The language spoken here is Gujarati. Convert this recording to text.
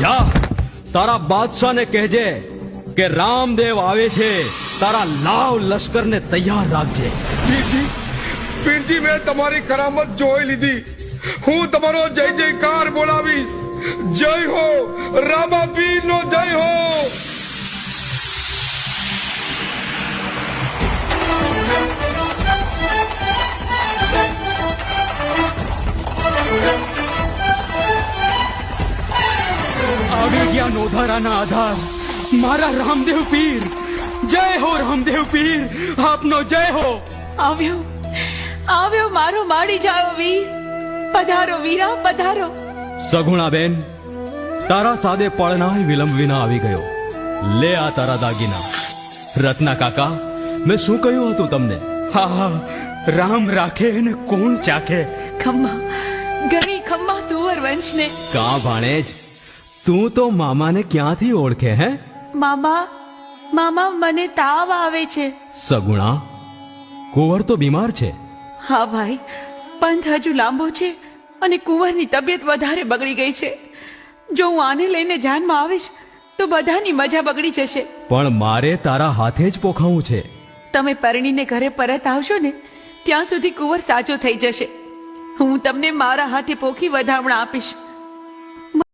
જા તારા બાદશાહને કહેજે કે રામદેવ આવે છે, તારા લાવ લશ્કરને તૈયાર રાખજે. પીરજી મેં તમારી કરામત જોઈ લીધી. હું તમારો જય જયકાર બોલાવીશ. જય હો રામા પીરનો જય હો. આવી ગયા નોધારાના આધાર મારા રામદેવ પીર. જય હો રામદેવ પીર, આપનો જય હો. આવ્યો આવ્યો મારો માડી જાયો વીર. પધારો વીરા પધારો. સગુણાબેન, તારા સાદે પળનાય વિલંબ વિના આવી ગયો. લે આ તારા દાગીના. રત્ના કાકા, મેં શું કહ્યું હતું તમને? હા હા, રામ રાખે ને કોણ ચાખે. ખમ્મા ગણી ખમ્મા તુવર વંશને. કા ભાણેજ, તું તો મામાને ક્યાંથી ઓળખે હે? મામા મામા મને તાવ આવે છે. સગુણા, કુંવર તો બીમાર છે. હા ભાઈ, પંથ હજુ લાંબો છે અને કુંવરની તબિયત વધારે બગડી ગઈ છે. જો હું આને લઈને જાનમાં આવીશ તો બધાની મજા બગડી જશે. પણ મારે તારા હાથે જ પોખાવું છે. તમે પરણીને ઘરે પરત આવશો ને ત્યાં સુધી કુંવર સાજો થઈ જશે. હું તમને મારા હાથે પોખી વધામણા આપીશ.